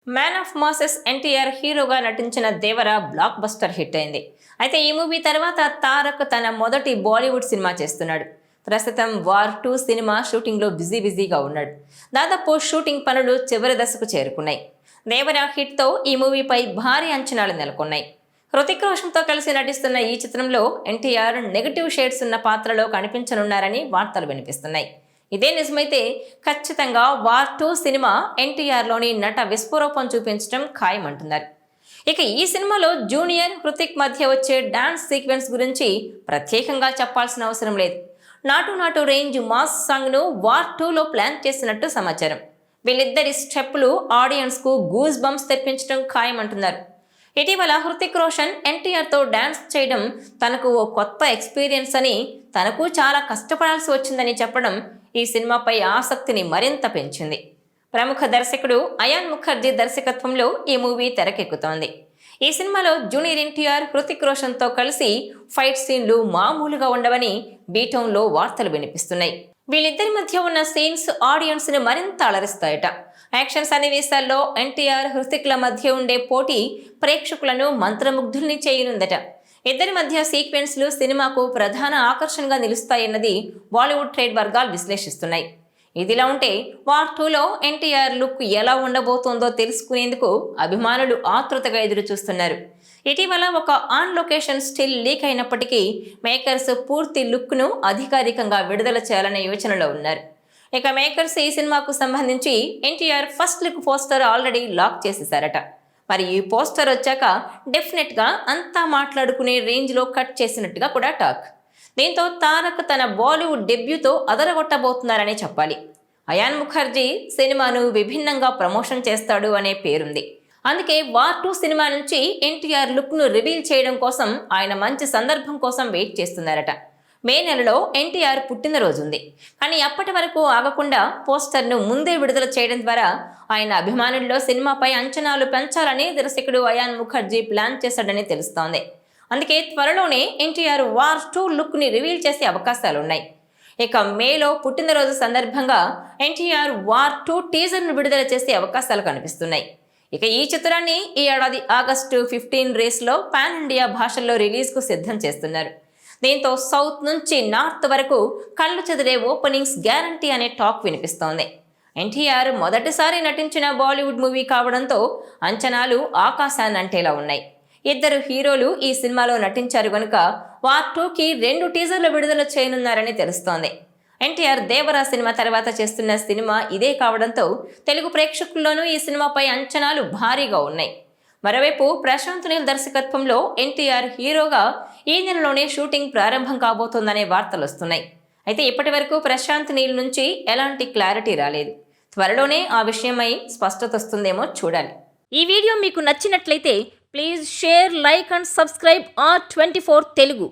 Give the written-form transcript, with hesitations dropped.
Man of masses NTR హీరోగా నటించిన దేవర block buster hit అయింది. అయితే ఈ మూవీ తర్వాత తారక్ తన మొదటి బాలీవుడ్ సినిమా చేస్తున్నాడు. ప్రస్తుతం వార్ 2 సినిమా షూటింగ్లో బిజీగా ఉన్నాడు. దాదాపు షూటింగ్ పనులు చివరి దశకు చేరుకున్నాయి. దేవర హిట్తో ఈ మూవీపై భారీ అంచనాలు నెలకొన్నాయి. హృతిక్ రోషన్తో కలిసి నటిస్తున్న ఈ చిత్రంలో ఎన్టీఆర్ నెగటివ్ షేడ్స్ ఉన్న పాత్రలో కనిపించనున్నారని వార్తలు వినిపిస్తున్నాయి. ఇదే నిజమైతే ఖచ్చితంగా వార్ 2 సినిమా ఎన్టీఆర్లోని నట విశ్వరూపం చూపించడం ఖాయమంటున్నారు. ఇక ఈ సినిమాలో జూనియర్ హృతిక్ మధ్య వచ్చే డాన్స్ సీక్వెన్స్ గురించి ప్రత్యేకంగా చెప్పాల్సిన అవసరం లేదు. నాటు నాటు రేంజ్ మాస్ సాంగ్ను వార్ 2లో ప్లాన్ చేసినట్టు సమాచారం. వీళ్ళిద్దరి స్టెప్పులు ఆడియన్స్కు గూస్ బంప్స్ తెప్పించడం ఖాయమంటున్నారు. ఇటీవల హృతిక్ రోషన్ ఎన్టీఆర్తో డాన్స్ చేయడం తనకు ఓ కొత్త ఎక్స్పీరియన్స్ అని, తనకు చాలా కష్టపడాల్సి వచ్చిందని చెప్పడం ఈ సినిమాపై ఆసక్తిని మరింత పెంచింది. ప్రముఖ దర్శకుడు అయాన్ ముఖర్జీ దర్శకత్వంలో ఈ మూవీ తెరకెక్కుతోంది. ఈ సినిమాలో జూనియర్ ఎన్టీఆర్ హృతిక్ రోషన్తో కలిసి ఫైట్ సీన్లు మామూలుగా ఉండవని బీటౌన్లో వార్తలు వినిపిస్తున్నాయి. వీళ్ళిద్దరి మధ్య ఉన్న సీన్స్ ఆడియన్స్ని మరింత అలరిస్తాయట. యాక్షన్ సన్నివేశాల్లో ఎన్టీఆర్ హృతిక్ల మధ్య ఉండే పోటీ ప్రేక్షకులను మంత్రముగ్ధుల్ని చేయనుందట. ఇద్దరి మధ్య సీక్వెన్స్లు సినిమాకు ప్రధాన ఆకర్షణగా నిలుస్తాయన్నది బాలీవుడ్ ట్రేడ్ వర్గాలు విశ్లేషిస్తున్నాయి. ఇదిలా ఉంటే వార్ 2లో ఎన్టీఆర్ లుక్ ఎలా ఉండబోతోందో తెలుసుకునేందుకు అభిమానులు ఆతృతగా ఎదురు చూస్తున్నారు. ఇటీవల ఒక ఆన్ లొకేషన్ స్టిల్ లీక్ అయినప్పటికీ మేకర్స్ పూర్తి లుక్ను అధికారికంగా విడుదల చేయాలనే యోచనలో ఉన్నారు. ఇక మేకర్స్ ఈ సినిమాకు సంబంధించి NTR first look poster already lock చేసేశారట. మరి ఈ పోస్టర్ వచ్చాక డెఫినెట్గా అంతా మాట్లాడుకునే రేంజ్లో కట్ చేసినట్టుగా కూడా టాక్. దీంతో తారక్ తన బాలీవుడ్ డెబ్యూతో అదరగొట్టబోతున్నారనే చెప్పాలి. అయాన్ ముఖర్జీ సినిమాను విభిన్నంగా ప్రమోషన్ చేస్తాడు అనే పేరుంది. అందుకే వార్ 2 సినిమా నుంచి ఎన్టీఆర్ లుక్ను రివీల్ చేయడం కోసం ఆయన మంచి సందర్భం కోసం వెయిట్ చేస్తున్నారట. మే నెలలో ఎన్టీఆర్ పుట్టినరోజు ఉంది. కానీ అప్పటి వరకు ఆగకుండా పోస్టర్ను ముందే విడుదల చేయడం ద్వారా ఆయన అభిమానుల్లో సినిమాపై అంచనాలు పెంచాలని దర్శకుడు అయాన్ ముఖర్జీ ప్లాన్ చేశాడని తెలుస్తోంది. అందుకే త్వరలోనే ఎన్టీఆర్ వార్ 2 లుక్ని రివీల్ చేసే అవకాశాలున్నాయి. ఇక మేలో పుట్టినరోజు సందర్భంగా ఎన్టీఆర్ వార్ 2 టీజర్ను విడుదల చేసే అవకాశాలు కనిపిస్తున్నాయి. ఇక ఈ చిత్రాన్ని ఈ ఏడాది ఆగస్టు 15 రేస్లో పాన్ ఇండియా భాషల్లో రిలీజ్కు సిద్ధం చేస్తున్నారు. దీంతో సౌత్ నుంచి నార్త్ వరకు కళ్ళు చెదిరే ఓపెనింగ్స్ గ్యారంటీ అనే టాక్ వినిపిస్తోంది. ఎన్టీఆర్ మొదటిసారి నటించిన బాలీవుడ్ మూవీ కావడంతో అంచనాలు ఆకాశాన్నంటేలా ఉన్నాయి. ఇద్దరు హీరోలు ఈ సినిమాలో నటించారు గనుక వార్ 2కి 2 టీజర్లు విడుదల చేయనున్నారని తెలుస్తోంది. ఎన్టీఆర్ దేవరా సినిమా తర్వాత చేస్తున్న సినిమా ఇదే కావడంతో తెలుగు ప్రేక్షకుల్లోనూ ఈ సినిమాపై అంచనాలు భారీగా ఉన్నాయి. మరోవైపు ప్రశాంత్ నీల్ దర్శకత్వంలో ఎన్టీఆర్ హీరోగా ఈ నెలలోనే షూటింగ్ ప్రారంభం కాబోతోందనే వార్తలు వస్తున్నాయి. అయితే ఇప్పటి వరకు ప్రశాంత్ నీల్ నుంచి ఎలాంటి క్లారిటీ రాలేదు. త్వరలోనే ఆ విషయమై స్పష్టత వస్తుందేమో చూడాలి. ఈ వీడియో మీకు నచ్చినట్లయితే please share, like and subscribe R24 Telugu.